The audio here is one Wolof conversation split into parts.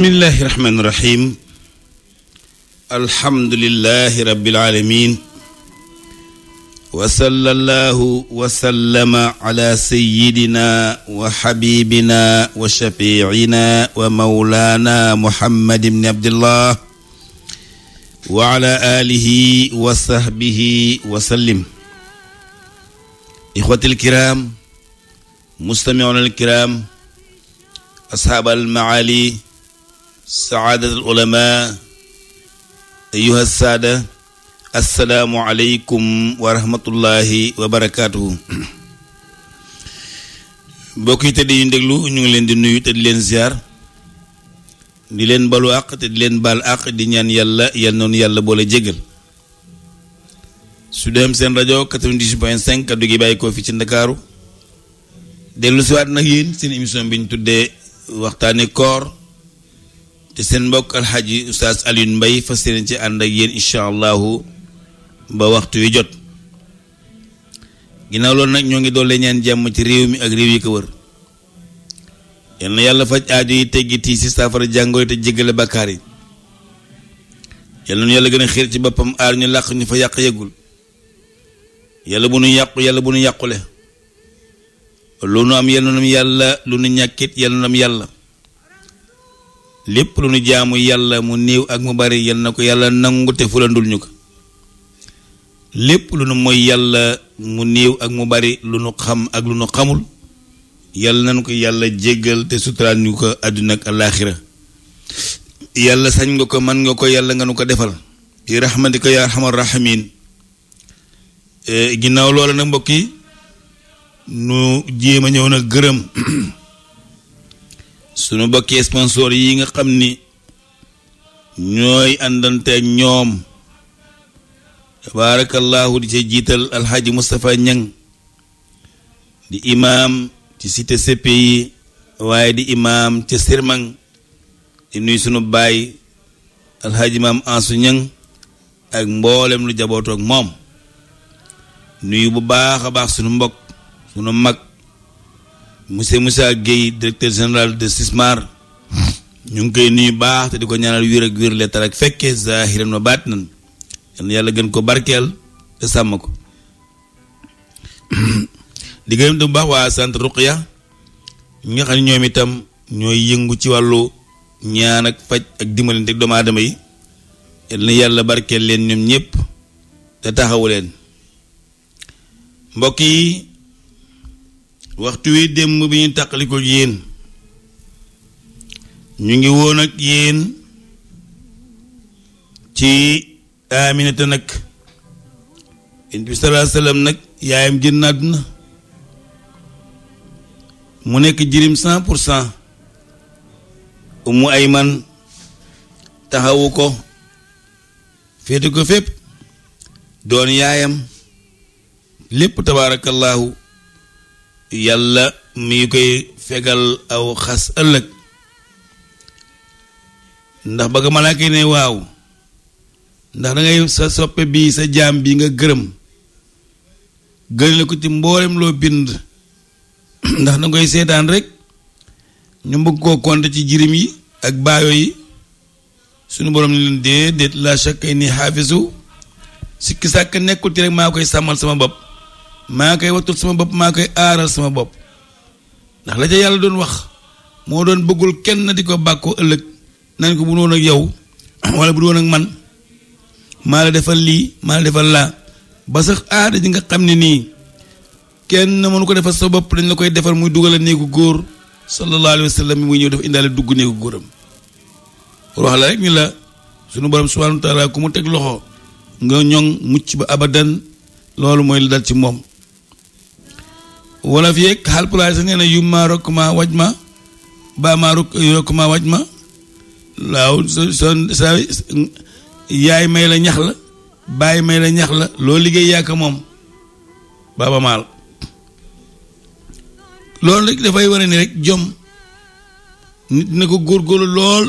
bismillahi rahmaani rahim alhamdulillahi rabbil alamin wa sallallahu wa sallama ala sayyidina wa habibina wa shafiina wa mawlana muhammad ibn abdillah wa ala alihi wa sahbihi wa sallim. ixwatil kiram mustami'una al kiram ashaabal maali saadatul ulama ayyuha saada assalaamu aleykum wa rahmatullahi wa barakaatuhu. mbokk yi te di ñu déglu ñu ngi leen di nuyu te di leen ziar di leen balu àq te di leen baal àq di ñaan yàlla yal noonu yàlla boole jégal. Sud FM seen rajo 98.5 kaddu gi bàyyi ko fi ci Ndakaaru dellu si waat nag yéen seen émission bi ñu tuddee waxtaane koor te seen mbokk alxaaji Oustaz Alioune Mbaye fas yéene ci ànd ak yéen incha allahu ba waxtu wi jot. ginnaaw loolu nag ñoo ngi doole ñaan jàmm ci réew mi ak réew yi ko wër. yal na yàlla faj aajo yi teggiti si saafara jàngoro te jéggale bakkaar yi. yal na yàlla gën a xiir ci boppam aar ñu làq ñu fa yàq yeggul. yàlla bu nu yàqu yàlla bu nu yàqule. lu nu am yal na nu yàlla lu nu ñàkkit yal na nu am yàlla. lépp lu nu jaamu yàlla mu néew ak mu bari yal na ko yàlla nangu te fulandul ñu ko. lépp lu nu mooy yàlla mu néew ak mu bari lu nu xam ak lu nu xamul yàlla nañu ko yàlla jéggal te suturaan ñu ko àdduna ak alaaxira. yàlla sañ nga ko man nga ko yàlla nga nu ko defal bi rahmatika ya arhamar rahimin. ginnaaw loola nag mbokk yi nu jéem a ñëw nag gërëm sunu mbokki sponsor yi nga xam ni ñooy àndante ak ñoom tabarakallahu di ca jiital alxaaji Moustapha Ñang di imam ci cité CPI waaye di imam ca Sirmang di nuy sunu baay alxaaji maam Ansu Ñang ak mboolem lu jabootu ak moom nuyu bu baax a baax sunu mbokk sunu mag monsieur Moussa Gueye directeur général de Sismar ñu ngi koy nuyu baax te di ko ñaanal wér ak wér leetar ak fekke zahiran wa baatinan yàlla gën ko barkeel te sàmm ko. di gërëm bu baax waa sant Ruqya ñi nga xam ne ñoom itam ñooy yëngu ci wàllu ñaan ak faj ak dimbalante ak doomu aadama yi yàlla barkeel leen ñoom ñëpp te taxawu leen. mbokk yi waxtu wi démb bi ñu tàqaliko yéen ñu ngi woon ak yéen ci Aminata nag yonent bi sallallahu alayhi wasallam nag yaayam génn àdduna mu nekk jirim 100%. Ummu Ayman taxawu ko féete ko fépp doon yaayam lépp tabarakallahu yàlla mi ngi koy fegal aw xas ëllëg ndax ba nga malaaka yi ne waaw ndax da ngay sa soppe bi sa jaam bi nga gërëm gërële ko ci mboolem loo bind ndax da koy seetaan rek ñu bëgg koo compter ci jirim yi ak baayo yi suñu borom ni leen déedéet la shakka inni xaafisu sikki sàkk nekkul ci rek maa koy sàmmal sama bopp maa koy wattul sama bopp maa koy aaral sama bopp ndax la ca yàlla doon wax moo doon bëggul kenn di ko bàkkoo ëllëg nañ ko bu doon ak yow wala bu doon ak man maa la defal lii maa la defal laa ba sax aada ji nga xam ne nii kenn mënu ko defal sa bopp dañ la koy defal muy dugal a néegu góor sallallahu alayhi wa sallam muy ñëw dafa indaale dugg néegu góoram pour wax la rek ni la sunu borom subhanahu wa taala ku mu teg loxo nga ñoŋ mucc ba abadan loolu mooy la dal ci moom. wala fi yeeg Haalpulaar sax nee na yu maa rokk maa waj ma baa maa rokk maa waj ma waaw sa yaay may la ñax la baay may la ñax la loo liggéey yaaka moom baaba maal loolu rek dafay wane ni rek jom nit dina ko góorgóorlu lool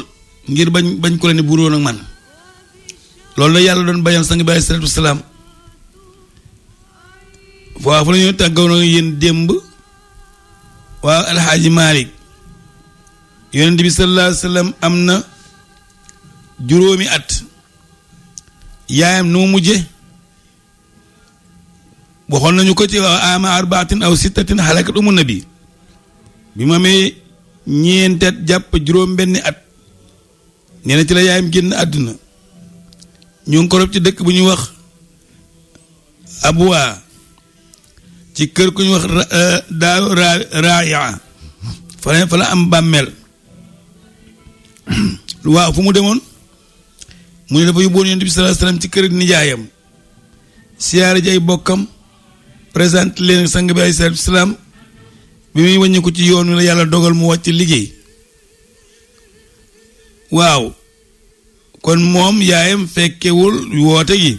ngir bañ ko la ne buróon ak man loolu la yàlla doon bañal sang bi alayhi salaatu wasalaam waaw fu la ñu tàggaw na yéen démb waaw alxaaji Maalik yonent bi sallallahu alayhi wa sallam am na juróomi at yaayam nu mu mujje waxoon nañu ko ci ama arbaatin aw sittatin halakat umu nabi bi ma amee ñeentet jàpp juróom benni at nee na ci la yaayam génn àdduna ñu ngi ko rob ci dëkk bu ñuy wax Abwa ci kër ku ñuy wax daaw Raaya fa la am bàmmeel waaw fu mu demoon mu ne dafa yóbboon yonent bi sallallahu alayhi wasallam ci kër nijaayam siyaare ji ay bokkam présenté leen sang bi ay salaam bi muy wàññi ko ci yoon wi la yàlla dogal mu wàcc liggéey waaw kon moom yaayam fekkewul woote gi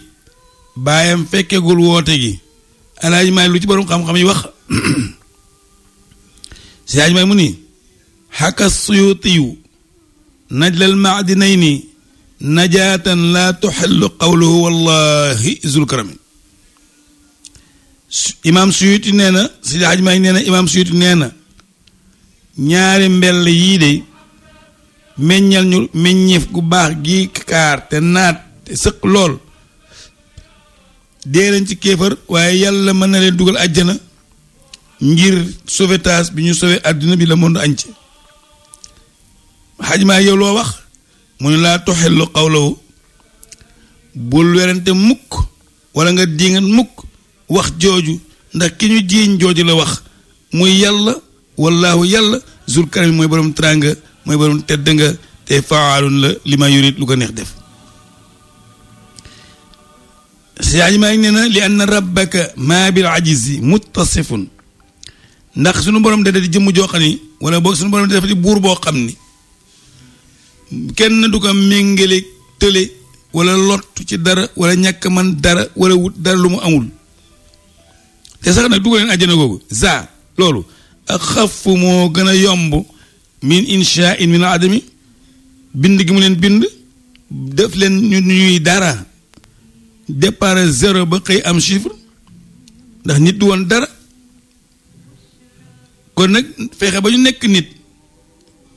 baayam fekkegul woote gi alaaji maay lu ci borom xam-xam yi wax si alaaji maay mu ni xaka suyutiyu najlal maadinayni najaatan laa tuxillu qawluhu wallahi zul karami imaam suyuti nee na si alaaji maay nee na imaam suyuti nee na ñaari mbell yii de meññal ñu meññeef gu baax gi kaar te naat te sëq lool dee nañ ci kéefar waaye yàlla mën na leen dugal àjjana ngir sauvetage bi ñu sauvé àddina bi la monde entier xajmaa yow loo wax mu ne laa toxellu xawlawu bul werante mukk wala nga diingat mukk wax jooju ndax ki ñu jiiñ jooju la wax muy yàlla wallaahu yàlla zul karam mooy borom tranga mooy borom tedd nga te faalun la li ma yurit lu ko neex def siyaaj maa ngi nee na li anna rabbaka maa bil ajizi muttasifun ndax suñu borom da di jëmm joo xam ni wala boog suñu borom dafa di buur boo xam ni kenn du ko méngale tële wala lott ci dara wala ñàkk man dara wala wut dara lu mu amul te sax nag dugal leen àjjana googu za loolu ak xafu moo gën a yomb min insha in min adami bind gi mu leen bind def leen ñuy dara départ zéro ba xëy am chiffre ndax nit du woon dara kon nag fexe ba ñu nekk nit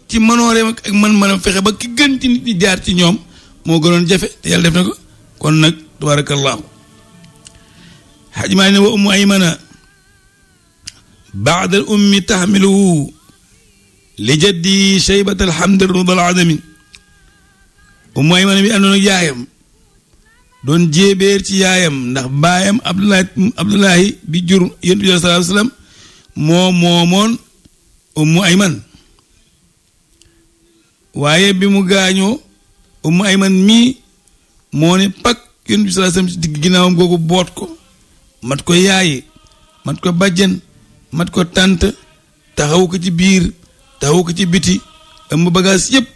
ci manooreem ak man-manam fexe ba ki gën ci nit ñi jaar ci ñoom moo gënoon jafe te yàlla def na ko kon nag tabarakallahu xajmaa ne wa ummu aymana baada al ummi taxmiluhu li jaddi shaybat alhamd rudal adami ummu aymana bi àndoon ak yaayam doon jéebéer ci yaayam ndax baayam abdullahi bi jur yonent bi sallallahu alayhi wasallam moo moomoon ummu ayman waaye bi mu gaañoo ummu ayman mii moo ne pak yonent bi sallallahu alayhi wasallam ci digg ginnaawam googu boot ko mat ko yaayi mat ko bàjjen mat ko tànt taxaw ko ci biir taxaw ko ci biti ëmb bagage yépp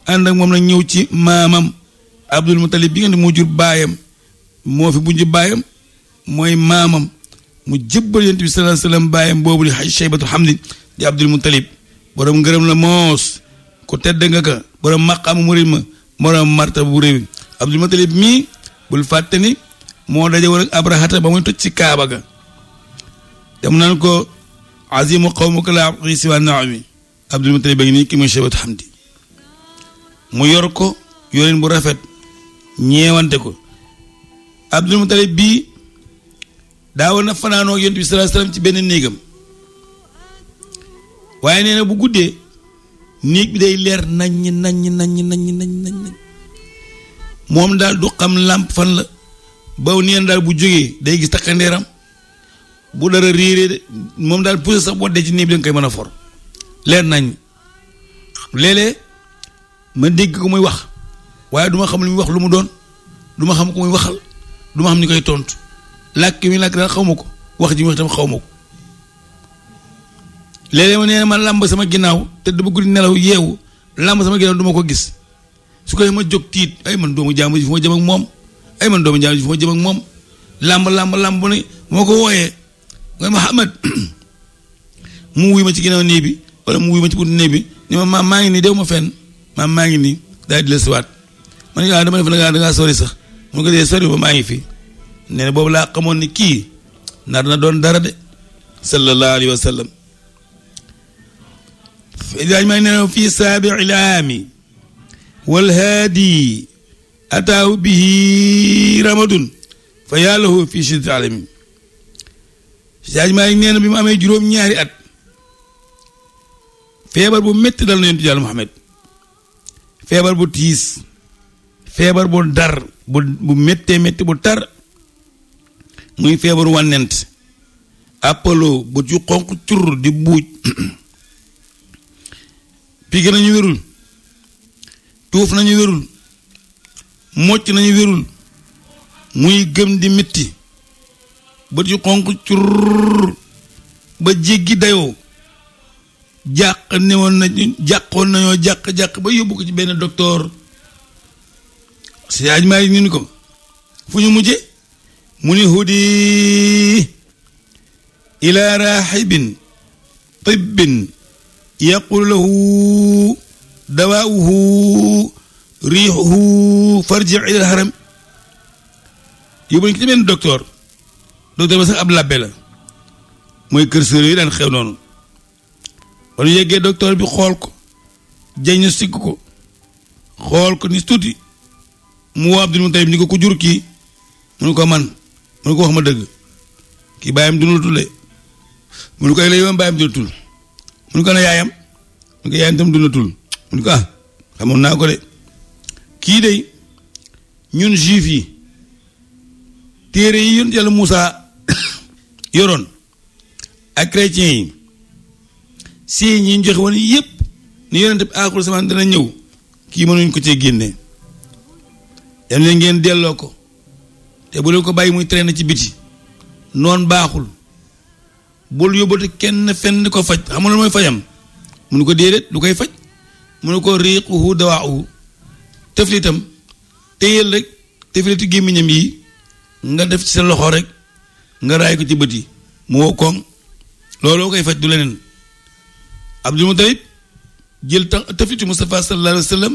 ànd ak moom nag ñëw ci maamam Abdul Mutalib bi nga ne moo jur baayam moo fi bunj baayam mooy maamam mu jëbbal yonent bi sallallahu alayhi wasallam baayam boobu di Shaybatu Hamdi di Abdul Mutalib borom ngërëm la moos ku tedd nga ka borom maqaam mu rëy ma borom martaba bu réew Abdul Mutalib mii bul fàtte ni moo daje woon ak Abrahata ba muy toj ci Kaaba ga dem naan ko azimu qawmuka laa abghi siwa naami Abdul Mutalib ba ngi nii ki mooy Shaybatu Hamdi mu yor ko yoreen bu rafet ñeewante ko Abdul Mutalib bii daawoon na fanaanoo yonent bi sallallahu alayhi wasallam ci benn néegam waaye nee na bu guddee néeg bi day leer naññ moom daal du xam làmp fan la baw neen daal bu jógee day gis takkandeeram bu dara réeree moom daal poussé sax boo dee ci néeg bi danga koy mën a for leer nañ léeg-léeg ma dégg ko muy wax waaye duma xam li muy wax lu mu doon duma xam ko muy waxal duma xam ni koy tontu làkk mi làkk daal xaw ma ko wax ji mu wax tam xaw ma ko léeg-léeg ma nee ma làmb sama ginnaaw te du bëgg di nelaw yeewu làmb sama ginnaaw du ma ko gis su koy ma jóg tiit ay man doomu jàmbur ji fu ma jëm ak moom ay man doomu jàmbur ji fu ma jëm ak moom làmb bu ne moo ko wooyee nga Muhammad mu wuy ma ci ginnaaw néeg bi wala mu wuy ma ci buntu néeg bi ni ma maam maa ngi nii dew ma fenn maam maa ngi nii daal di la siwaat man nga dama def da ngaa sori sax mun ko dee sori ba maa ngi fi nee na boobu laa xamoon ni kii nar na doon dara de sallallahu alayhi wa sallam daaj maa nee fii saabi'il aami wal haadi ataahu bihi ramadun fa yàllahu fii shiddati alami daaj maa nee na bi mu amee juróom-ñaari at feebar bu métti dal na yonent Yàlla Muhammad feebar bu tiis feebar bu dar bu méttee métti bu tar muy feebaru wànnent apollo bu ci xonq cur di buuj pigé nañu wérul tuuf nañu wérul mocc nañu wérul muy gëm di métti ba ci xonq cur ba jéggi dayoo jàqoon nañoo jàq ba yóbbu ko ci benn docteur si yaaj maa ñu ni ko fu ñu mujje mu ni hudi ila raahibin tibbin yaqulu lahu dawaa'uhu riixuhu farji ila al-haram yóbbu nañ ko ci benn docteur ba sax ab labbe la mooy kër sër yi daan xew noonu ba ñu yeggee docteur bi xool ko diagnostic ko xool ko ni tuuti mu woo Abdul Mutalib ni ko ku jur kii mu ne ko man mu ne ko wax ma dëgg kii bàyyam dundatul de mu ne ko ay la yoon bàyyam dundatul mu ne ko na yaayam mu ne ko yaayam tam dundatul mu ne ko ah xamoon naa ko de kii de ñun juif yi téere yi yonent Yàlla Muusaa yoroon ak chrétiens yi si ñi ñu joxe woon yépp ni yonent bi aaxiru zamaan dana ñëw kii mënuñ ko cee génne dem leen ngeen delloo ko te bu leen ko bàyyi muy traîner ci biti noon baaxul bul yóbbatu kenn fenn ko faj xam nga mooy fajam munu ko déedéet lu koy faj munu ko riiquhu dawaa'uhu teflitam téyel rek tefliti gémmiñam yi nga def ci sa loxo rek nga raay ko ci bët yi mu wow koŋ looloo koy faj du leneen Abdul Mutalib jël tefliti Mustafa sallallahu alayhi wa sallam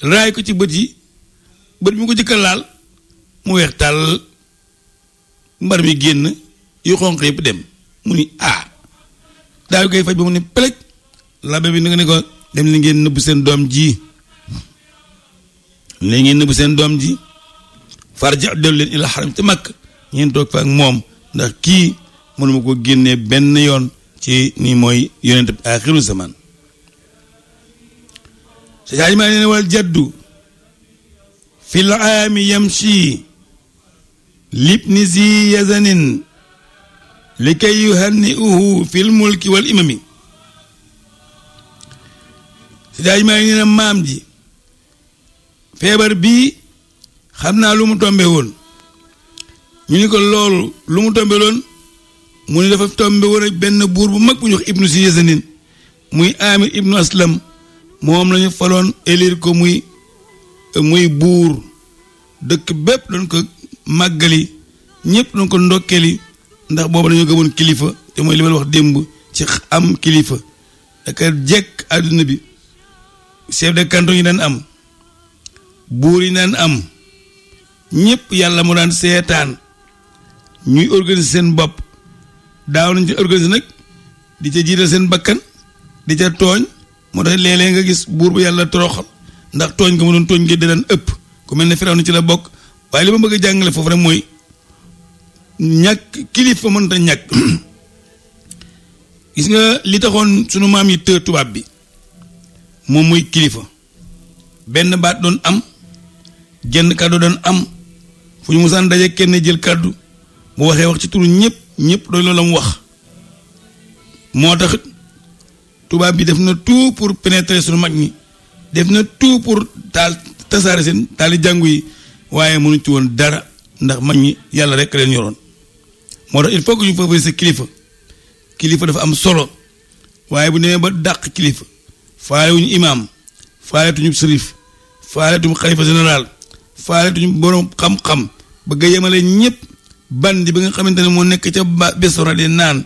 raay ko ci bët yi bët bi mu ko jëkka laal mu weex tàll mbar mi génn yu xonq yëpp dem mu ni daal koy faj ba mu ne pelej labbe bi nga ne ko dem li ngeen nëbb seen doom ji léegi ngeen nëbb seen doom ji farja dellu leen ila xaram te makk ngeen toog fa ak moom ndax kii mënuma ko génnee benn yoon ci ni mooy yonent bi aaxiru zaman sa jaaj maa nee ne wal jaddu fi l aami yamshi libni zi yazanin li kay yuhanni'uhu fi l mulki wal imami sa jaaj maa nee ne maam ji feebar bii xam naa lu mu tombe woon ñu ni ko loolu lu mu tombe woon mu ni dafa tombe woon ak benn buur bu mag bu ñu wax ibnu si yazanin muy amir ibnu aslam moom lañu faloon élire ko muy buur dëkk bépp doon ko màggali ñëpp doon ko ndokkeli ndax boobu dañoo gëmoon kilifa te mooy li ma wax démb ci am kilifa daka jekk àdduna bi chef de canton yi daan am buur yi daan am ñëpp yàlla mu daan seetaan ñuy organiser seen bopp daaw nañ ci organiser nag di ca jiital seen bakkan di ca tooñ moo tax léeg-léeg nga gis buur bu yàlla toroxal ndax tooñ nga mu doon tooñ gi daan ëpp ku mel ne Firawna ci la bokk waaye li ma bëgg a jàngale foofu rek mooy ñàkk kilifa mënta ñàkk gis nga li taxoon sunu maam yi të tubaab bi moom muy kilifa benn baat doon am genn kàddu doon am fu ñu musaan daje kenn jël kàddu bu waxee wax ci turu ñëpp doy loolu la mu wax moo tax tubaab bi def na tout pour pénétrer sunu mag ñi def na tout pour tasaare seen taali jàngu yi waaye mënuñ ci woon dara ndax mag ñi yàlla rek leen yoroon moo tax il faut que ñu favoriser kilifa dafa am solo waaye bu demee ba dàq kilifa faalewuñu imaam faaletuñu sërif faaletuñu xalifa général faaletuñu borom xam-xam bëgg a yemale ñëpp bandi bi nga xamante ne moo nekk ca besora di naan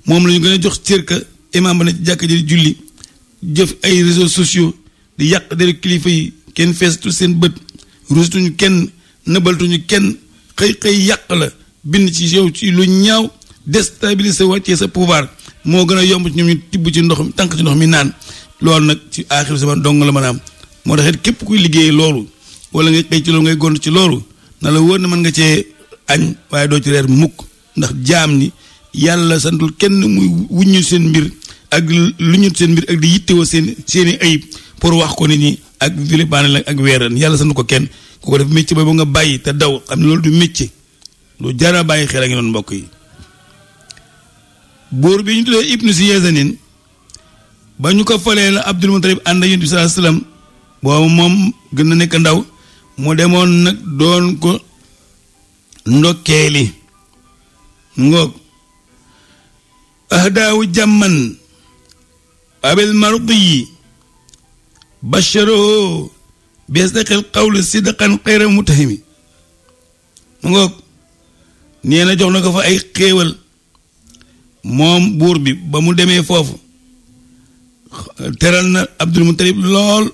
moom la ñu gën a jox cër ka imaam ba ne ci jàkk ji di julli jëf ay réseaux sociaux di yàq deri kilifa yi kenn feesatul seen bët rusatuñu kenn nëbaltuñu kenn xëy yàq la bind ci yow ci lu ñaaw déstabiliser wàccee sa pouvoir moo gën a yomb ci ñoom ñu tibb ci ndox mi tànk ci ndox mi naan loolu nag ci aaxiru zaman dong la mën a am moo tax it képp kuy liggéey loolu wala nga xëy ci loolu ngay gont ci loolu na la wóor ne mën nga cee añ waaye doo ci reer mukk ndax jaam ni yàlla santul kenn muy wuññu seen mbir ak lu ñu seen mbir ak di yittewoo seeni ayib pour wax ko nit ñi ak vilibaane la ak weeran yàlla sant ko kenn ku ko def métier boobu nga bàyyi te daw xam ne loolu du métier lu jara bàyyi xel a ngi noonu mbokk yi buur bi ñu tuddee Ibnu si Yazanin ba ñu ko falee la Abdul Mutalib ànd ak Yonent bi sallallahu alayhi wasallam boobu moom gën na nekk ndaw mu demoon nag doon ko ndokkeeli ngoog ahdaawu jàmman abil mardi basharo biasdaqil qawli sidqan xayra mutahimi mu ngoog nee na jox na ko fa ay xéewal moom buur bi ba mu demee foofu teral na Abdul Mutalib lool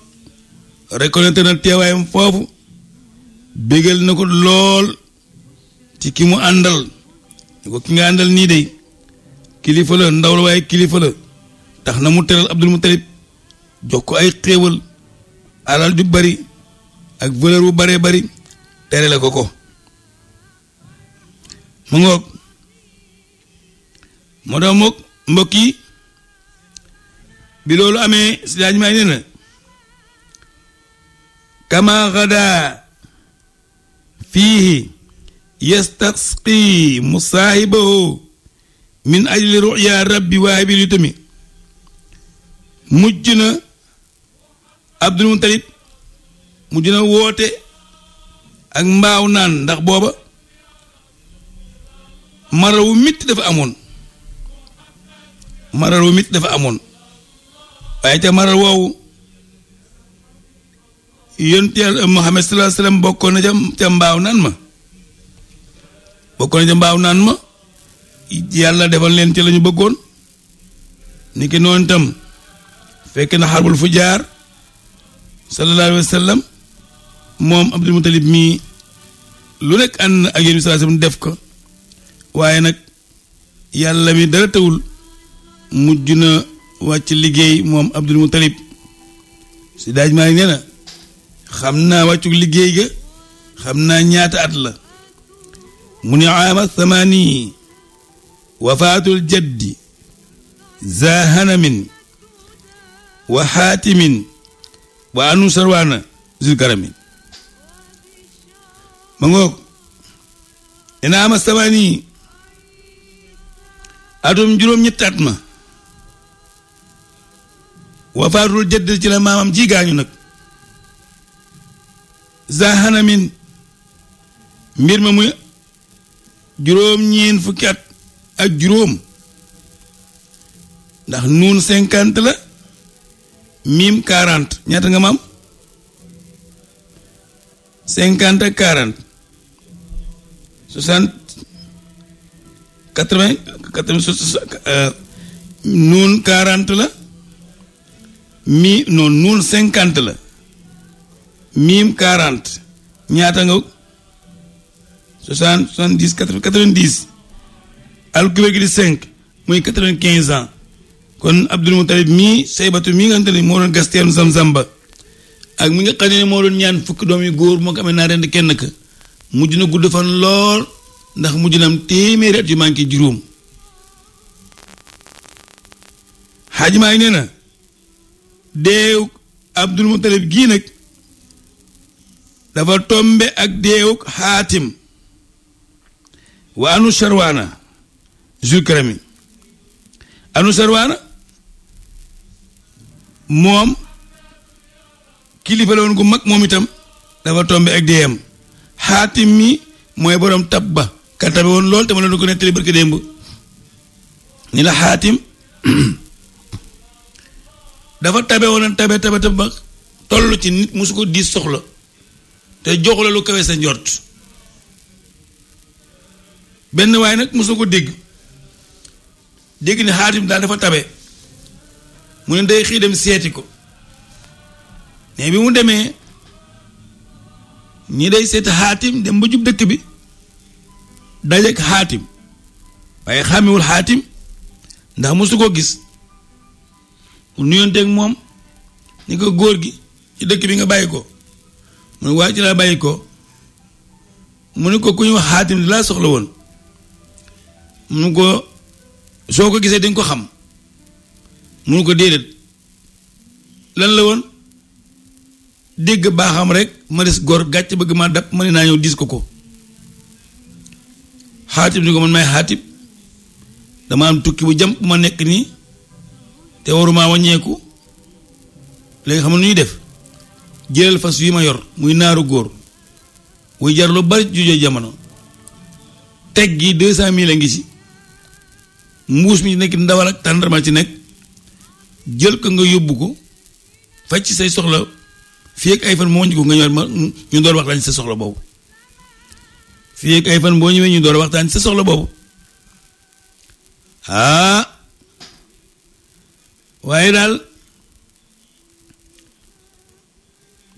reconnaître na teewaayam foofu bégal na ko lool ci ki mu àndal ko ki nga àndal nii de kilifa la ndaw la waaye kilifa la tax na mu teral Abdul Mutalib jox ko ay xéewal alal ju bari ak valeur bu baree bari tere la ko mu ngoog moo tax mook mbokk yi bi loolu amee si daaj maay nee na kama gada fiihi yastasqi musaahibahu min ajli ruya rabbi waahibil yutami mujj na Abdul Mutalib mujj na woote ak mbaaw naan ndax booba maral wu mitti dafa amoon waaye ca maral woowu yonent Yàlla Muhammad sallallahu alayhi wasallam bokkoon na ca mbaaw naan ma yàlla defal leen ci lañu bëggoon ni ki noonu tam fekk na xarbul fujaar sallallahu alayhi wasallam moom Abdul Mutalib mii lu nekk ànd ak yonent bi sallallahu alayhi wasallam def ko waaye nag yàlla mi dara tawul mujj na wàcc liggéey moom Abdul Mutalib si daaj maa nee na xam naa wàccu liggéey ga xam naa ñaata at la mu ne aama thamani wafaatul jaddi za hanamin wa xaatimin wa anu sarwaana zul karami ma ngoog ina ama thamani atum juróom-ñetti at ma wafaatul jaddi ci la maamam ji gaañu nag za hanamin mbir ma muy juróom-ñeen fukki at ak juróom ndax nuun 50 la miim 40 ñaata nga maam 50 ak 40 60 80 nuun 40 la nuun 50 la miim 40 ñaata nga 60 70 90 alkubéer gi di 5 muy 95 ans kon Abdul Mutalib mii Saybatu mii nga xamante ne moo doon gas teenu Zamzam ba ak mi nga xam ne moo doon ñaan fukki doom yu góor moo ko amee naa rend kenn ka mujj na gudd fan lool ndax mujj na am téeméeri at yu manqué juróom xaajimaa yi nee na deew Abdul Mutalib gii nag dafa tombe ak deewuk xaatim wa anu sharwaana zulkarami anu sharwaana moom kilifa la woon gu mag moom itam dafa tombe ak deeyam xaatim mi mooy borom tab ba ka tabe woon lool te ma la ko nettali barki démb ni la xaatim dafa tabe woon tabe ba toll ci nit musu ko diis soxla te joxu la lu kawe sa njort benn waaye nag mosoo ko dégg ne xaatim daal dafa tabe mu ne day xii dem seeti ko mais bi mu demee ñi day seeti xaatim dem ba jub dëkk bi dajeek xaatim waaye xàmmewul xaatim ndax mosu koo gis mu nuyonteeg moom ni ko góor gi ci dëkk bi nga bàyyi ko mu ne waa ci laa bàyyi ko mu ne ko ku ñu wax Xaatim di laa soxla woon mu ne ko soo ko gisee dañ ko xam mu ne ko déedéet lan la woon dégg baaxam rek ma des góor gàcc bëgg ma dab ma ne naa ñëw diis ko Xaatim ni ko man may Xaatim dama am tukki bu jam bu ma nekk nii te waruma wàññeeku léegi xam nga nu ñuy def jëlal fas wi ma yor muy naaru góor wuy jar lu bari jujee jamono teg gi 200,000 a ngi ci mbuus mi nekk ndawal ak tàndarma ci nekk jël ko nga yóbbu ko faj ci say soxla fii ak ay fan moo ñu ko nga ñëwaat ma ñu door waxtaan ci sa soxla boobu fii ak ay fan boo ñëwee ñu door waxtaan ci sa soxla boobu waaye daal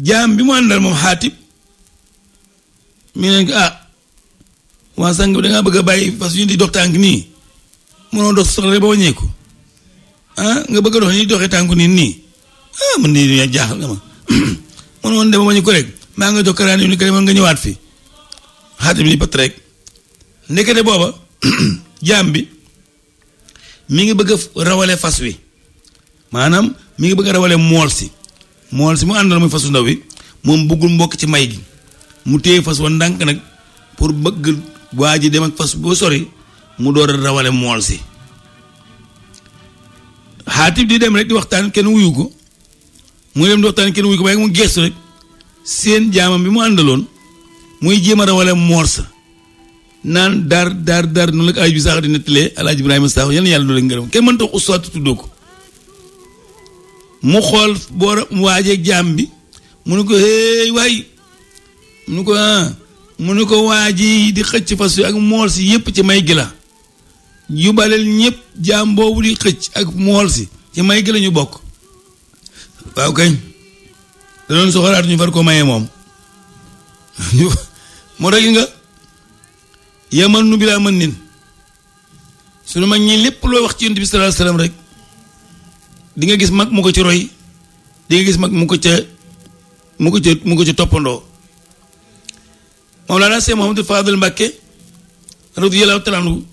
jaam bi mu àndal moom Xaatim mi ne ko waa sang bi dangaa bëgg a bàyyi fas yu di dox tànk nii mënoo dox soxla rek ba wàññeeku nga bëgg a dox nii doxee tànku nii man nii jaaxal nga ma mënoon dem ba wàññi ko rek maa nga jox karaan ni ko demoon nga ñëwaat fi Xaatim ni pat rek ndekete booba jaam bi mi ngi bëgg a rawale fas wi maanaam mi ngi bëgg a rawale mool si mu àndal muy fasu ndaw wi moom bëggul mbokk ci may gi mu téye fas wa ndànk nag pour bëgg waa ji dem ak fas boo sori mu door a rawale mool si Xaatim di dem rek di waxtaan kenn wuyu ko muy dem di waxtaan kenn wuyu ko waaye mu gestu rek seen jaamam bi mu àndaloon muy jéem a rawale mool sa naan dar noonu la ko Alaaji bi Saaxo di nettalee Alaaji Ibrahima Saaxo yal na yàlla doole ngërëm kenn mënta wax ustaat tuddoo ko mu xool boo waajeeg jaam bi mu ne ko hey waay mu ne ko waaji di xëcc fas wi ak mool si yépp ci may gi la yubaleel ñëpp jaam boobu di xëcc ak mool si ci may gi la ñu bokk waaw kañ da doon soxalaat ñu far ko mayee moom moo tax nga yaman nu bi laa mën nin sunu mag ñi lépp loo wax ci Yonent bi sallallahu alayhi wasallam rek di nga gis mag mu ko ci roy di nga gis mag mu ko ca toppandoo Mawlana Cheikh Mouhamadou Fadel Mbacké radiyallahu ta'ala anhu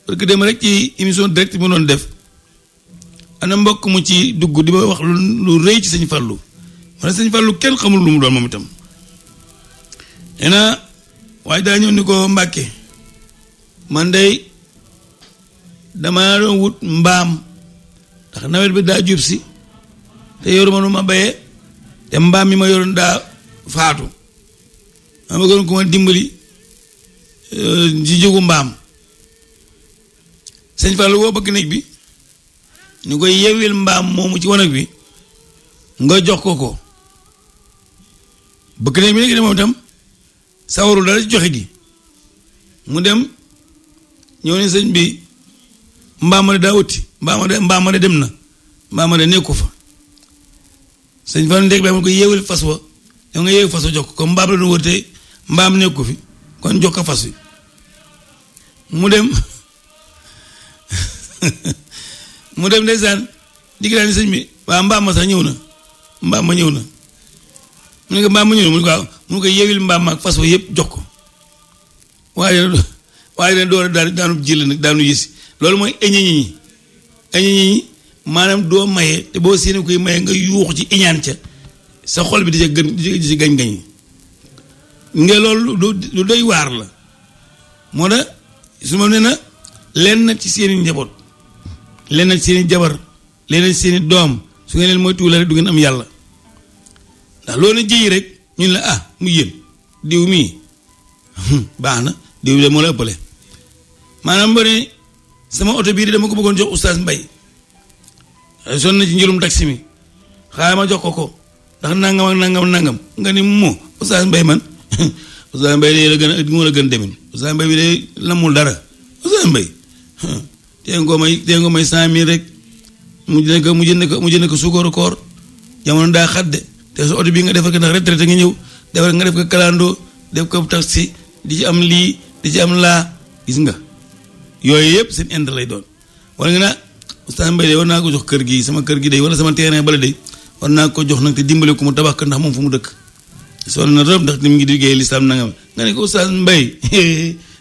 parce que dem rek ci émission direct bi mu doon def ana mbokk mu ci dugg di ma wax lu rëy ci Sëñ Fallu ma ne Sëñ Fallu kenn xamul lu mu doon moom itam nee na waaye daa ñëw ni ko Mbacké man day dama doon wut mbaam ndax nawet bi daa jub si te yoruma nu ma bayee te mbaam mi ma yoroon daa faatu ma bëggoon ko ma dimbali ci jógu mbaam Sëñ Fallu woo bëgg néeg bi ñu koy yewwil mbaam moomu ci wanag bi nga jox ko bëgg néeg bi nekk de moom itam sawaru dara ci joxe gi mu dem ñëw ne sëñ bi mbaam ma de daa utti mbaam ma de dem na mbaam ma de nekku fa sëñ Fallu ndéeg bi am ko yeewul fas wa yow nga yeewu fas wa jox ko comme mbaam la doon wërte mbaam nekku fi kon jox ko fas wi mu dem mu dem ndeysaan digg daal ni sëñ bi waaw mbaam ma sax ñëw na mbaam ma ñëw na mu ne ko mbaam ma ñëw na mu ne ko waaw mu ne ko yeewil mbaam ma ak fas wa yëpp jox ko waaye dana door a daanu jël nag daanu yësi loolu mooy eñe ñi maanaam doo maye te boo séenee koy maye nga yuuxu ci iñaan ca sa xol bi di ca gën di ci gañ-gañ nga loolu lu doy waar la moo tax su ma nee na lenn ci seeni njaboot lenn ci seeni jabar lenn ci seeni doom su ngeen leen mooy tuula rek du ngeen am yàlla ndax loolu na jëyi rek ñun la mu yéen diw mii baax na diw bi de moo la ëppale maanaam ba ne sama oto bii de dama ko bëggoon jox oustaz Mbaye sonn na ci njëlum taxi mi xaaral ma jox ko ndax nangam ak nangam nga ni moo oustaz Mbaye man oustaz Mbaye de la gën a moo la gën demin oustaz Mbaye bi de lamul dara oustaz Mbaye tee nga may 100,000 rek mu jënd ko suukaru koor jamono daa xadde te sa oto bii nga defar ko ndax retraité nga ñëw nga def ko kalandoo def ko taxi di ci am lii di ci am laa gis nga yooyu yëpp seen inde lay doon wala nga naa Oustaz Mbaye de war naa ko jox kër gi sama kër gi de wala sama terrain bala de war naa ko jox nag te dimbale ko mu tabax ko ndax moom fu mu dëkk sonn na rëb ndax ni mu ngi liggéey lislaam nangam nga ne ko Oustaz Mbaye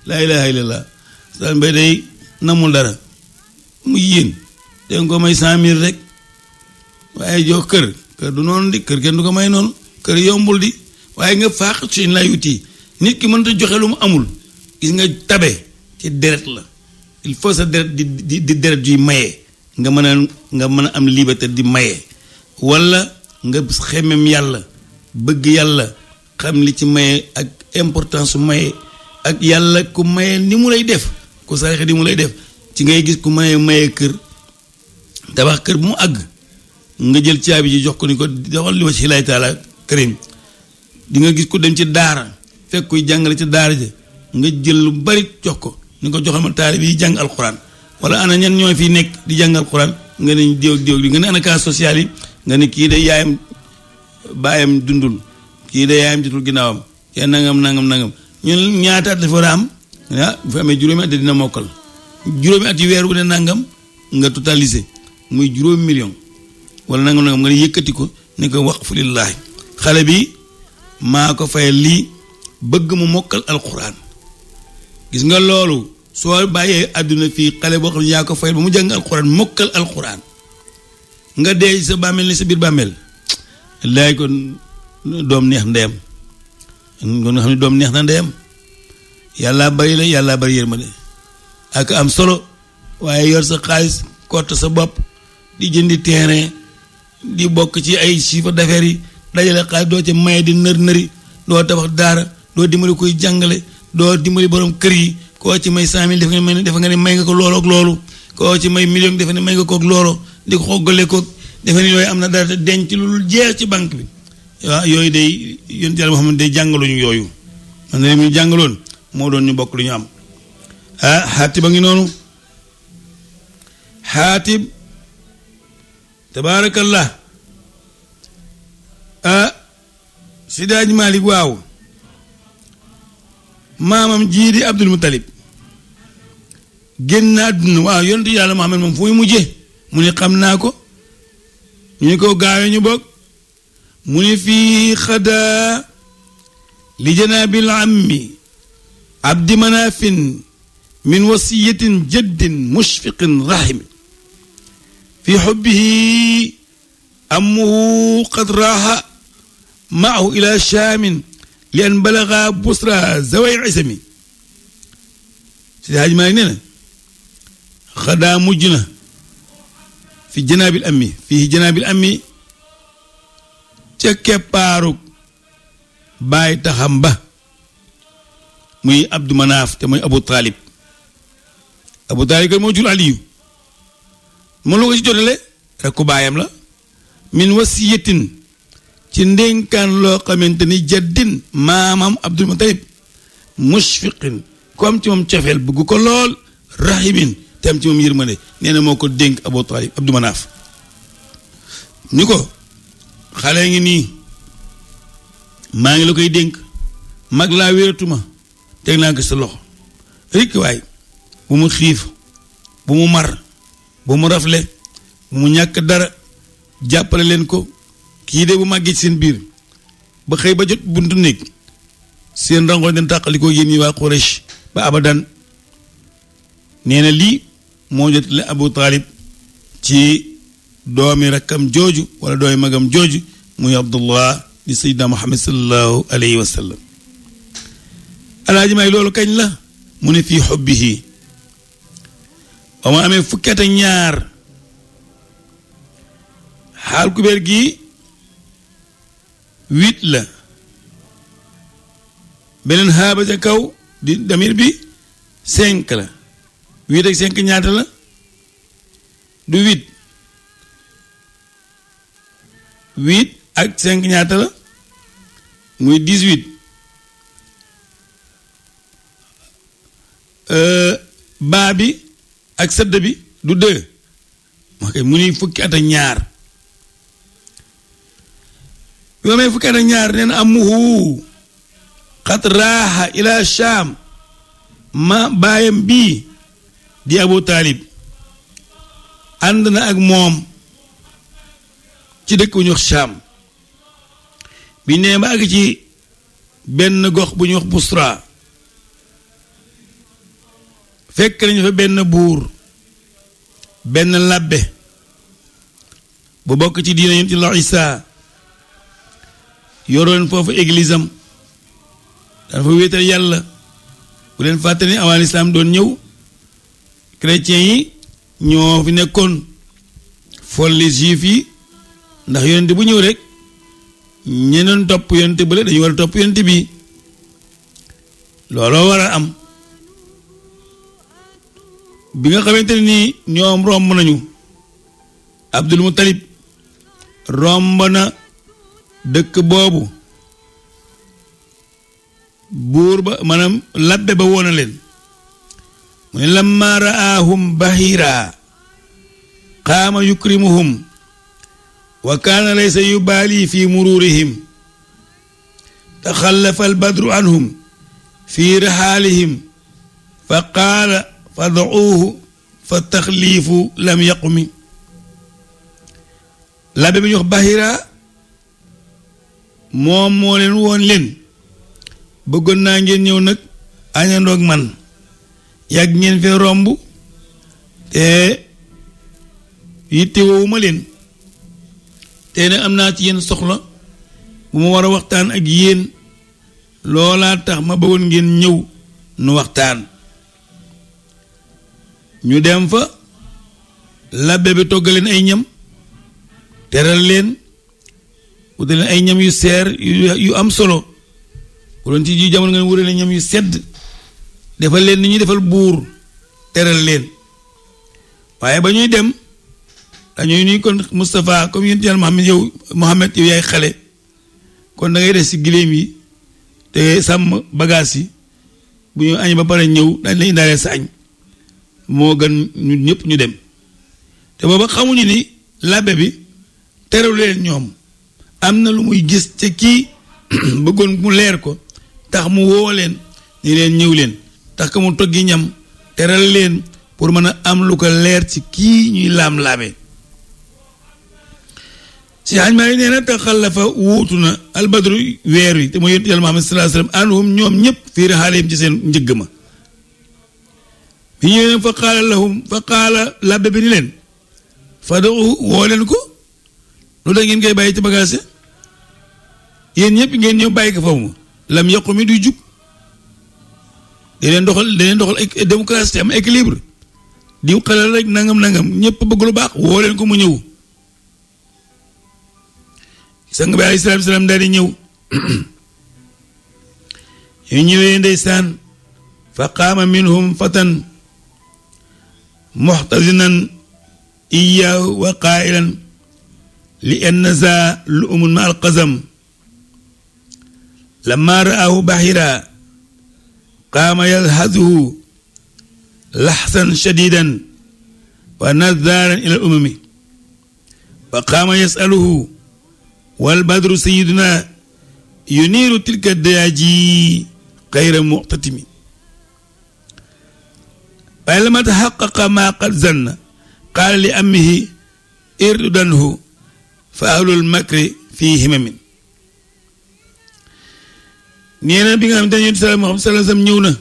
laa ilaaha illallah Oustaz Mbaye day namul dara mu yéen te nga ko may 100 000 rek waaye jox kër du noonu di kër kenn du ko may noonu kër yombul di waaye nga faax ci lay wuti nit ki mënta joxe lu mu amul gis nga tabe ci deret la il faut sa deret di deret juy maye nga mën a am liberté di maye wala nga xemem yàlla bëgg yàlla xam li ci maye ak importance su maye ak yàlla ku maye ni mu lay def ku saraxe ni mu lay def ci ngay gis ku maye kër tabax kër bu mu àgg nga jël caabi ji jox ko ni ko doxal li wa ci lay taala karim di nga gis ku dem ci daara fekk kuy jàngale ci daara ja nga jël lu bari jox ko ni ko joxal ma taalib yi jàng alquran wala ana ñan ñoo fi nekk di jàng alquran nga ne diw ak diw nga ne ana cas social yi nga ne kii de yaayam baayam dundul kii de yaayam jotul ginnaawam yaa nangam ñun ñaata at dafa war a am bu fi amee juróomi at dina mokkal juróomi at yu weer wu ne nangam nga totalisé muy juróomi million wala nangam nga ne yëkkati ko ne ko waqfu lillaahi xale bi maa ko fayal lii bëgg mu mokkal alquran gis nga loolu soo bàyyee àdduna fii xale boo xam ne yaa ko fayal ba mu jàng alquran mokkal alquran nga dee sa bàmmeel ni sa biir bàmmeel laay kon doom neex ndeyam kon nga xam ne doom neex na ndeyam yàlla bari la yàlla bari yërmande ak am solo waaye yor sa xaalis kott sa bopp di jëndi terrain di bokk ci ay chiffre d'affaires yi dajale xaalis doo ci maye di nër-nëri doo tabax daara doo dimbali koy jàngale doo dimbali borom kër yi koo ci may 100 000 defe nga ne may nga ko loolu ak loolu koo ci may million defe ne may nga ko ak loolu di ko xoggale ko defe ne yooyu am na dara te denc lu jeex ci banque bi waaw yooyu day yonent Yàlla Muhammad day jàngaluñu yooyu man ne mu jàngaloon moo doon ñu bokk lu ñu am Xaatib a ngi noonu Xaatib tabaarakallah Seydi Hadji Malick waaw maamam jii di Abdul Muttalib génn àdduna waaw yonent Yàlla Muhammad moom fu muy mujjee mu ne xam naa ko ñu ne ko gaawee ñu bokk mu ne fii xadaa li janaabil ammi abdi manafin min wasiyatin jaddin mushfiqin rahim fi xubbihi amuhu qad raaha maahu ila shaamin li an balaga busra zaway isami Seydi Hadji Malick nee na xadaa mujj na fi janaabil ammi fii janaabil ammi ca keppaarug baay taxam ba muy Abdu Manaaf te mooy Abu Taalib moo jur Aliyu moom la ko ci jotale rek ku baayam la min wasiyatin ci ndénkaan loo xamante ni jaddin maamam Abdul Muttalib mushfiqin ku am ci moom cofeel bëgg ko lool rahimin te am ci moom yërmande nee na moo ko dénk Abu Taalib Abdu Manaaf ni ko xale ngi nii maa ngi la koy dénk mag laa wératuma teg naa ko sa loxo rekk waay bu mu xiif bu mu mar bu mu rafle bu mu ñàkk dara jàppale leen ko kii de bu màggee ci seen biir ba xëy ba jot buntu néeg seen rangoon den tàqali ko yéen ñi waa Quraysh ba abadan nee na lii moo jotale Abu Taalib ci doomi rakkam jooju wala doomi magam jooju muy Abdullah di Seydina Muhammad sallallahu alayhi wa sallam alaaji may loolu kañ la mu ne fii xubbihi ba ma amee fukki at ak ñaar xaal kubéer gi 8 la beneen xaaba ca kaw di damir bi 5 la 8 ak 5 ñaata la du 8 ak 5 ñaata la muy 18 baa bi ak sëdd bi du 2 ok mu ni fukki at ak ñaar bi ma may fukki at ak ñaar nee na amuhu xat raaxa ila Shaam ma baayam bii di Abu Taalib ànd na ak moom ci dëkk bu ñuy wax Shaam bi nee ba àgg ci benn gox bu ñuy wax Busra fekk nañu fa benn buur benn labbe bu bokk ci diina yonent Yàlla Isaa yoroon foofu église am dafa wéetal yàlla bu leen fàtte ni avant l'islam doon ñëw chrétiens yi ñoo fi nekkoon folli juif yi ndax yonent bu ñëw rek ñeneen topp yonent bële dañu war a topp yonent bi looloo war a am bi nga xamante ni ñoom romb nañu Abdul Muttalib romb na dëkk boobu buur ba maanaam labbe ba woona leen mu ne lamma ra'aahum bahira qaama yukrimuhum wa kaana laysa yubaali fi mururihim taxallafa albadru anhum fi rihaalihim fa qaala fad'uuhu fa taxliifu lam yaqumi labbe bi ñu wax bahira moom moo leen woon leen bëggoon naa ngeen ñëw nag añandoog man yàgg ngeen fee romb te yitte woowu ma leen te ne am naa ci yéen soxla bu ma war a waxtaan ak yéen loolaa tax ma bëggoon ngeen ñëw nu waxtaan ñu dem fa labbe bi toggal leen ay ñam teral leen wutal leen ay ñam yu seer yu am solo bu doon ci ji jamono ngeen wutal leen ñam yu sedd defal leen ni ñuy defal buur teral leen waaye ba ñuy dem dañuy nuy kon Moustapha comme yéen yàlla Mohamed yow yaay xale kon da ngay des ci giléem yi te sàmm bagage yi bu ñu añ ba pare ñëw dañ la indaalee sa añ moo gën ñu ñëpp ñu dem te booba xamuñu ni labbe bi teral leen ñoom am na lu muy gis ca kii bëggoon mu leer ko tax mu woo leen ni leen ñëw leen tax ka mu toggi ñam teral leen pour mën a am lu ko leer ci kii ñuy laam-laame si xaaj maa yi nee na te xalafa wuutu na albadru weer wi te mooy yonent Yàlla Muhammad sallallahu alayhi wasallam anhum ñoom ñëpp fii rihaalihim ci seen njëgg ma bi ñëwee fa qaala labbe bi ni leen fad'uuhu woo leen ko lu da ngeen koy bàyyi ci bagage yéen ñëpp ngeen ñëw bàyyi ko foofu lam yàqu mi duy jub da leen doxal démocratie am équilibre diw xelal rek nangam ñëpp bëgg lu baax woo leen ko mu ñëw sang bi alayhi salaatu salaam daal di ñëw yu ñëwee ndeysaan fa qaama minhum fatan muxtazinan iyaahu wa qaa'ilan li anna za lu'umun ma alqazam lamma ra'ahu bahira qaama yalhazuhu lahsan shadidan wa nadharan ila al-umami wa qaama yas'aluhu wal badru sayyiduna yuniiru tilka dayaaji xayra muqtatimi waaye lamma tahaqqaqa ma qad zanna qaala li ammihi irdanhu fa ahlul makri fii himamin nee na bi nga xam ne Yonent bi Muhammad sallallahu alayhi wasallam ñëw na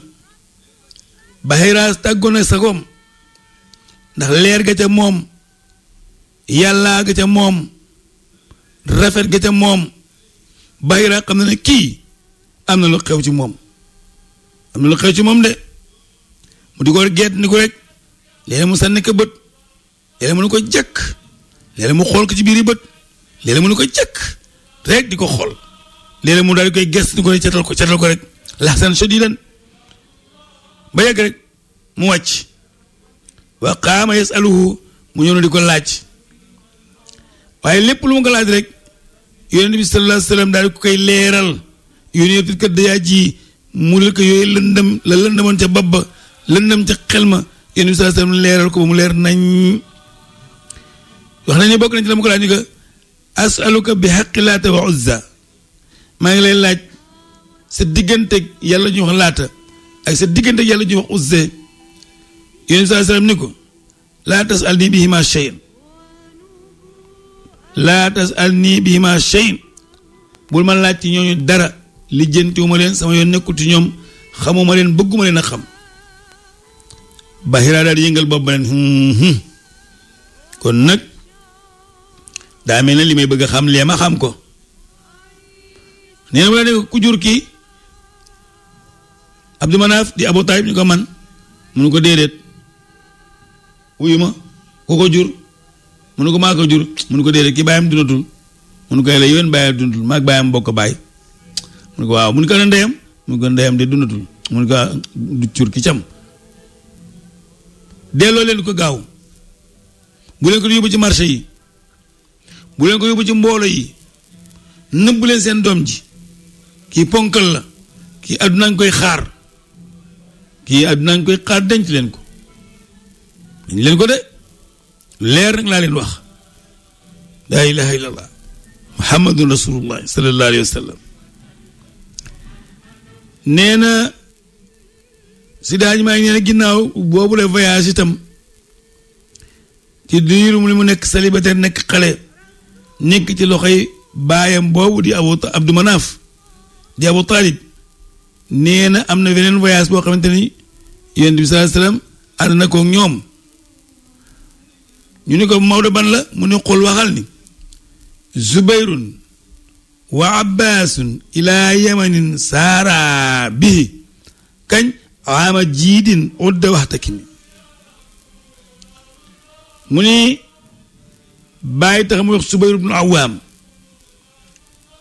Bahira tàggoon na sagoom ndax leer ga ca moom yàllaa ga ca moom rafet ga ca moom Bahira xam na ne kii am na lu xew ci moom de mu di ko geet ni ko rek léeg-léeg mu sànni ko bët léeg-léeg mu ne ko jëkk léeg-léeg mu xool ko ci biir yi bët léeg-léeg mu ne ko jëkk rek di ko xool léeg-léeg mu daal di koy gëstu di ko catal ko rek lahsan shadidan ba yegg rek mu wàcc wa qaama yasaluhu mu ñëw na di ko laaj waaye lépp lu mu ko laaj rek yonent bi sallallahu alayhi wa sallam daal di ko koy leeral yónni tilka dayaaji mu lel ko yooyu lëndëmoon ca bopp ba lëndëm ca xel ma yonent bi sallallahu alayhi wa sallam leeral ko ba mu leer nañ wax nañu bokk nañ ci la mu ko laaj ni ko asaluka bi haqqi laata wa uzza maa ngi lay laaj sa diggante yàlla ñu wax laata ak sa diggante yàlla ñu wax uzza yonent bi sallallahu alayhi wa sallam ni ko laa tasalni bihima shay'an laa tasalni bihima shay'an bul ma laaj ci ñooñu dara lijjantiwuma leen sama yoon nekkul ci ñoom xamuma leen bëgguma leen a xam Bahira daal di yëngal bopp ba leen kon nag daa mel ne li may bëgg a xam lee ma xam ko nee na wala ne ku jur kii Abdou Manaf di Abu Talib ñu ko man munu ko déedéet wuyu ma ku ko jur munu ko maa ko jur munu ko déedéet kii bàyyam dundatul munu ko la yéen bàyyam dundatul maag bàyyam bokk bàyyi munu ko waaw munu ko ndeyam munu ko ndeyam de dundatul munu ko du cur ki cam delloo leen ko gaaw bu leen ko yóbbu ci marché yi bu leen ko yóbbu ci mboolo yi nëbbu leen seen doom ji kii ponkal la kii àdduna ngi koy xaar denc leen ko dañ leen ko de leer nag laa leen wax laa ilaha illallah muhammadun rasulullah sallallahu alayhi wa sallam nee na si daaj maa ngi nee na ginnaaw boobu la voyage itam ci diirum li mu nekk célibataire nekk xale nekk ci loxoy baayam boobu di Abdou Manaf di Abu Talib nee na am na beneen voyage boo xamante ni yonent bi sallallahu alayhi wasallam ànd na ko ñoom ñu ni ko Maodo ban la mu ne xool waxal ni Zubayrun wa Abbaasun ila yamanin saara bihi kañ ama jiidin udda waxtakimi mu ni bàyyi tax mu wax Zubayr ibnu Awaam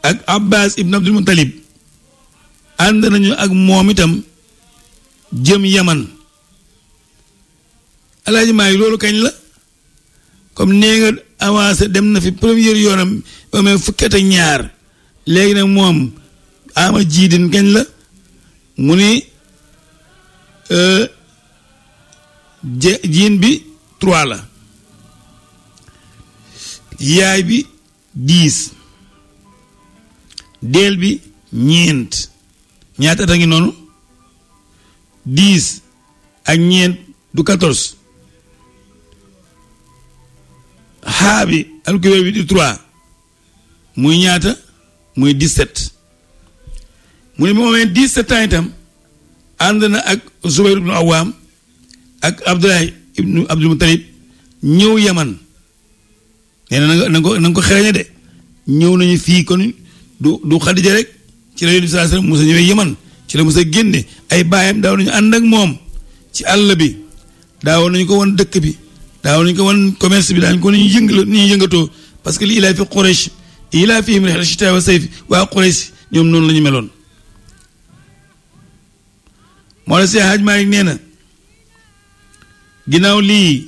ak Abbas ibn Abdul Muttalib ànd nañu ak moom itam jëm Yaman alaaji maa yi loolu kañ la comme nee nga avancé dem na fi première yoonam ba may fukki at ak ñaar léegi nag moom ama jiidin kañ la mu ni jiin bi 3 la yaay bi 10 deel bi 9 ñaata at a ngi noonu 10 ak 9 du 14 xaa bi alkubeer bi di 3 muy ñaata muy 17 mu ne moomee 17 ans itam ànd na ak Zubayr ibnu Awaam ak Abdullah ibnu Abdul Muttalib ñëw Yaman nee na na nga ko xereñe de ñëw nañu fii kon du Xadija rek ci la Yonent bi sallallahu alayhi wasallam musa ñëwee Yaman ci la musa génne ay baayam daaw nañu ànd ak moom ci àll bi daaw nañu ko won dëkk bi daaw nañu ko won commerce bi daañu ko nañu yëngatoo parce que li ilaa fi Quraysh ilaa fihim rihlata shitaa'i wa sayf waa Quraysh ñoom noonu la ñu meloon moo la Seex Hajj Maalik nee na ginnaaw lii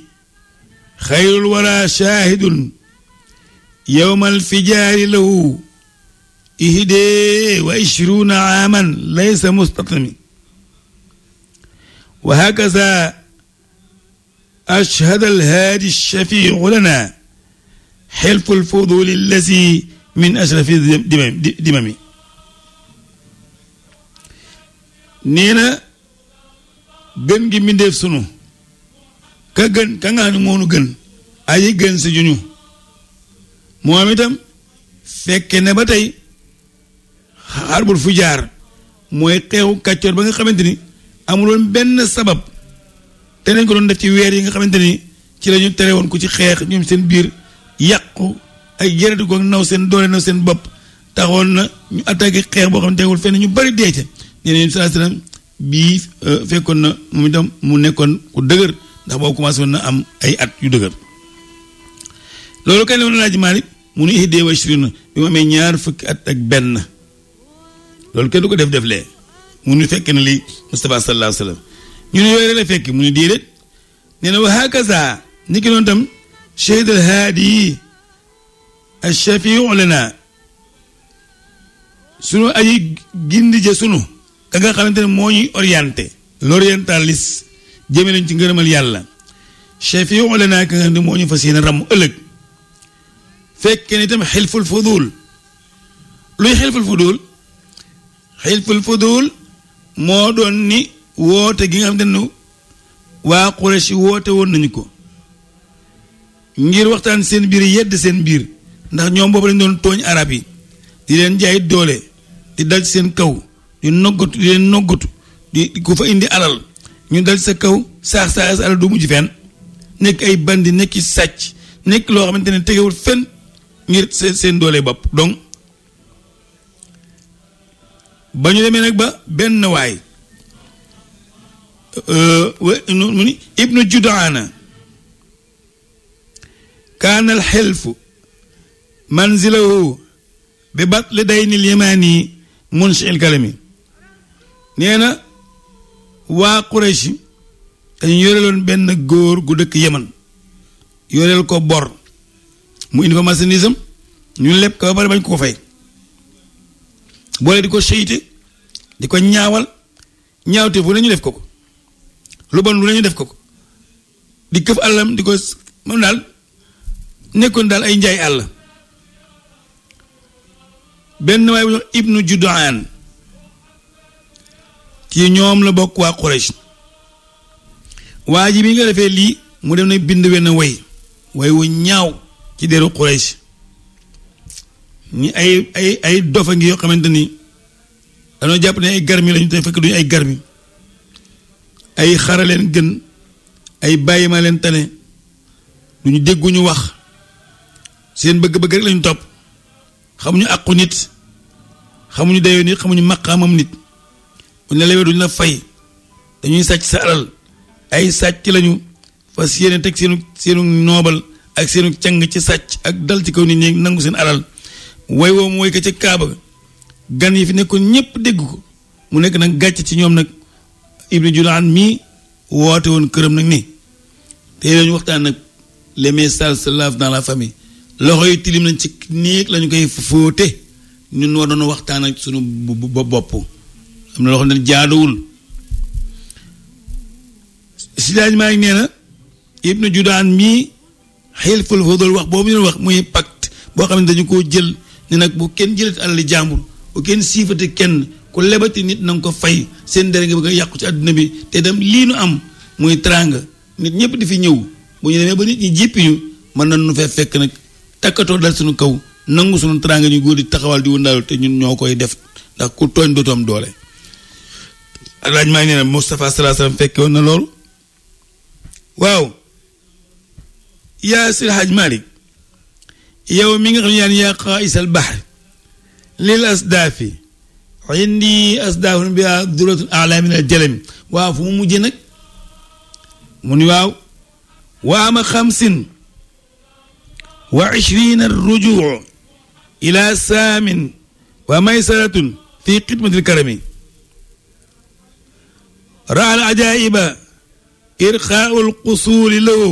xayrul wara shaahidun yowmal fijaari lahu ihde wa ishruuna aaman laysa mustatami wa hakaza ashhada alhaadi shafiicu lana xilfu alfuduli allazi min ashrafi dimami nee na gën gi mbindeef sunu ka nga xam ne moonu gën aji gën si juñu moom itam fekke ne ba tey xarbul fujaar mooy xeexu kàccoor ba nga xamante ni amuloon benn sabab te nañ ko doon def ci weer yi nga xamante ni ci la ñu tere woon ku ci xeex ñoom seen biir yàqu ay jërëtu ko naw seen doole naw seen bopp taxoon na ñu attaqué xeex boo xam ne teewul fenn ñu bari dee ca ñeneen sallallahu alayhi wasallam bii fekkoon na moom itam mu nekkoon ku dëgër ndax boobu commencé woon na am ay at yu dëgër loolu kañ la woon Alaaji Maalik mu nu ihde wa ishrina bi mu amee 20 at ak benn loolu kenn du ko def lee mu nu fekk na li Mustafa sallallahu alayhi wasallam ñu ne yooyu rek la fekk mu nu déedéet nee na wa hakaza ni ki noonu tam shahid al haadi ash-shafi'u lana sunu aji gindi ja sunu ka nga xamante ne moo ñuy orienté l'orientaliste jëme nañ ci ngërëmal yàlla shafi'u lana ka nga xam ne moo ñu fas yéene ràmm ëllëg fekkee ni tam xilful fudul luy xilful fudul xilful fudul moo doon ni woote gi nga xam ne waa Quraysh woote woon nañu ko ngir waxtaan seen biir yedd seen biir ndax ñoom boobu lañ doon tooñ arab yi di leen jaay doole di dal ci seen kaw di noggatu di leen noggatu di ku fa indi alal ñu dal sa kaw saax alal du mujj fenn nekk ay bandi nekk sàcc nekk loo xamante ne tegewul fenn ngir seen doole bopp donc ba ñu demee nag ba benn waay mu ni ibnu judaana kaana al xelfu manzilahu bi bat li day ni limaani munshi il kalami nee na waa Quraysh dañu yoreloon benn góor gu dëkk Yemen yoreel ko bor mu indi fa marchandise am ñu leb ko ba pare bañ ko fay boole di ko seyte di ko ñaawal ñaawte fu nañu def ko lu bon lu nañu def ko di këf àllam di ko moom daal nekkoon daal ay njaay àll benn waay bu ñu ibnu Judaan ci ñoom la bokk waa Quraysh waa ji bi nga defee lii mu dem na bind wenn way wu ñaaw ci deru Quraysh ñi ay dofa ngi yoo xamante ni dañoo jàpp ne ay garmi lañu te fekk duñu ay garmi ay xara leen gën ay bàyyi ma leen tane duñu dégguñu wax seen bëgg-bëgg rek lañu topp xamuñu àqu nit xamuñu dayoo nit xamuñu maqaamam nit buñ la lewee duñu la fay dañuy sàcc sa alal ay sàcc lañu fas yéene teg seenu noobal ak seenu càng ci sàcc ak dal ci kaw nit ñi nangu seen alal way woo mu woy ko ca Kaaba gan yi fi nekkoon ñëpp dégg ko mu nekk nag gàcc ci ñoom nag Ibnu Judaan mii woote woon këram nag ni te lañu waxtaan nag les messages se lavent dans la famille loxo yi tilim nañ ci néeg lañu koy fóote ñun war doon waxtaan ak sunu bopp am na loo xam ne jaaduwul sidaaj maa ngi nee na Ibnu Judaan mii xilful fudul wax boobu ñu wax muy pacte boo xam ne dañu koo jël ne nag bu kenn jëlati alali jàmbur bu kenn siifati kenn ku lebati nit na nga ko fay seen dere nga bëgg a yàqu ci àdduna bi te dem lii nu am muy teraanga nit ñëpp di fi ñëw bu ñu demee ba nit ñi jéppi ñu mën na nu fee fekk nag takkatoo dal suñu kaw nangu suñu teraanga ñu góor di taxawal di wëndaalu te ñun ñoo koy def ndax ku tooñ dootu am doole alaaj maa ngi nee na Moustapha salaa salaam fekke woon na loolu waaw yaa Seydi Hajj Malik yow mi nga xam ne yaa qaa'isal bahr lil asdaafi indi asdaafun bi duratun a'laa min al jalami waaw fu mu mujjee nag mu ni waaw waama 25 rujuu ila saamin wa maysaratun fi xidmatil karami raa al ajaa'iba irqaa'u al qusuuli lahu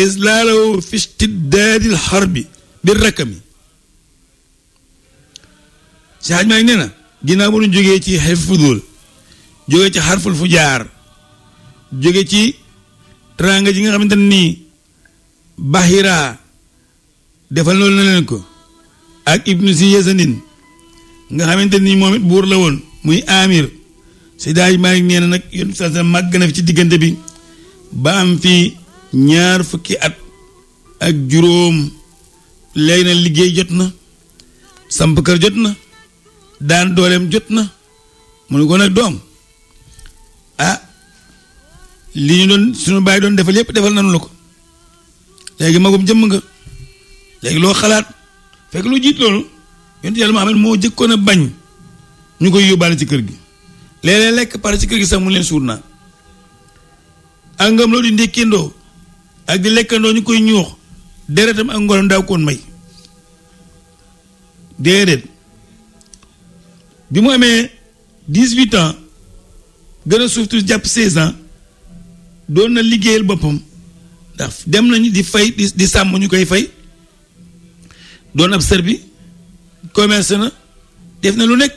islaalahu fi istiddaadi al harbi bi rakami si xaj maa ngi nee na ginnaaw bu ñu jógee ci xarful fudul jógee ci xarful fujaar jóge ci teraanga ji nga xamante ne nii Bahira defal loolu na leen ko ak ibnu si yesanin nga xamante ni moom it buur la woon muy amir si daaj maa ngi nee na nag yoon sa màgg na fi ci diggante bi ba am fi 20 fukki at ak juróom léegi na liggéey jot na samp kër jot na daan dooleem jot na mu ne ko nag doom ah li ñu doon suñu bàyyi doon defal yépp defal nanu la ko léegi magum jëmm nga léegi loo xalaat fekk lu jiit loolu yonent yàlla Muhammad moo jëkkoon a bañ ñu koy yóbbaale ci kër gi léeg-léeg lekk pare ci kër gi sax mu leen suur naa ak ngam loolu di ndékkendoo ak di lekkandoo ñu koy ñuux deretam ak ngoram daaw koon may déedéet bi mu amee 18 ans gën a suuf tuuti jàpp 16 ans doon na liggéeyal boppam ndax dem nañu di fay di sàmm ñu koy fay doon ab serbi commerce na def na lu nekk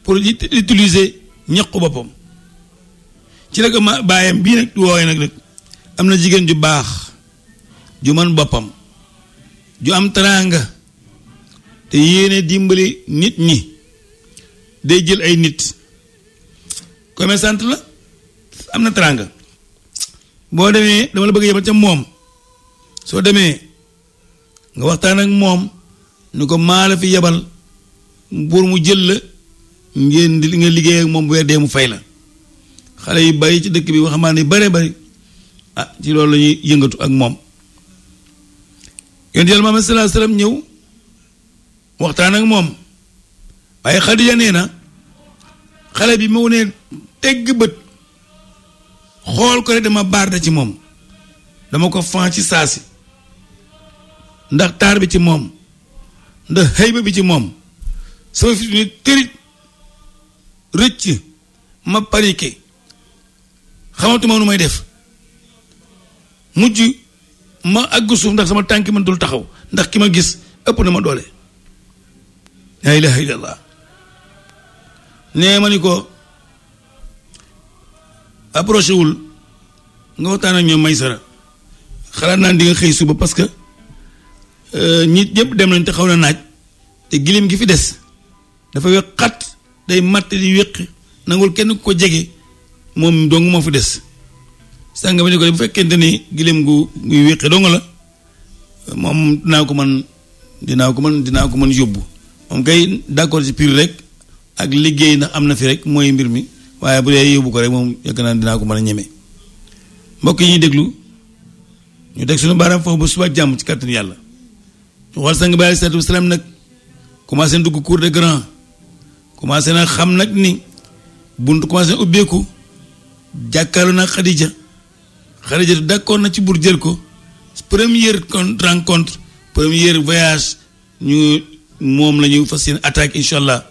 pour utiliser ñaqu boppam ci la ko ma baayam bii nag wooye nag am na jigéen ju baax ju man boppam ju am teraanga te yéene dimbali nit ñi day jël ay nit commerçante la am na teraanga boo demee dama la bëgg yebal ca moom soo demee nga waxtaan ak moom ni ko maa la fi yebal pour mu jël la ngeen di nga liggéey ak moom bu weer dee mu fay la xale yi bari ci dëkk bi waxambaane yi bare bari ci loolu la ñuy yëngatu ak moom yonent Yàlla Muhammad sallallahu alayhi wasallam ñëw waxtaan ak moom waaye Xadija nee na xale bi mu ne tegg bët xool ko rek dama baarda ci moom dama ko fan ci saasi ndax taar bi ci moom ndax xëyba bi ci moom sama fit ni kërit rëcc ma paniqué xamatuma nu may def mujj ma àgg suuf ndax sama tànki mënatul taxaw ndax ki ma gis ëpp na ma doole laa ilaha illallah nee ma ni ko approché wul nga waxtaan ak ñoom Maysara xalaat naa di nga xëy suba parce que nit ñëpp dem nañ te xaw na naaj te gilim gi fi des dafa weq xat day matt di wéq nangul kenn ko jege moom dong moo fi des sànga ma ni ko bu fekkente ni gilim gu wéqe dong la moom dinaa ko mën yóbbu moom kay d'accord ci prix rek ak liggéey ndax am na fi rek mooy mbir mi waaye bu dee yóbbu ko rek moom yëkk naa dinaa ko mën a ñeme mbokk yi ñuy déglu ñu teg suñu baaraam foofu ba suba jàmm ci kàttan yàlla ñu xool sang bi alayhi salaatu wasalaam nag commencé dugg cour des grands commencé na xam nag ni buntu commencé ubbeeku jàkkaarloo nag Xadija d'accord na ci bur jël ko première rencontre premier voyage ñu moom la ñu fas yéene attaque incha allah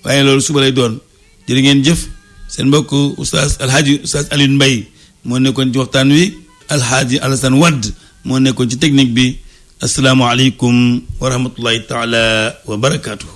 waaye loolu suba lay doon jërë ngeen jëf seen mbokk oustaz Alioune Mbaye moo nekkoon ci waxtaan wi alhaaji Alassane Wade moo nekkoon ci technique bi asalaamaaleykum wa rahmatullahi taala wa barakaatu.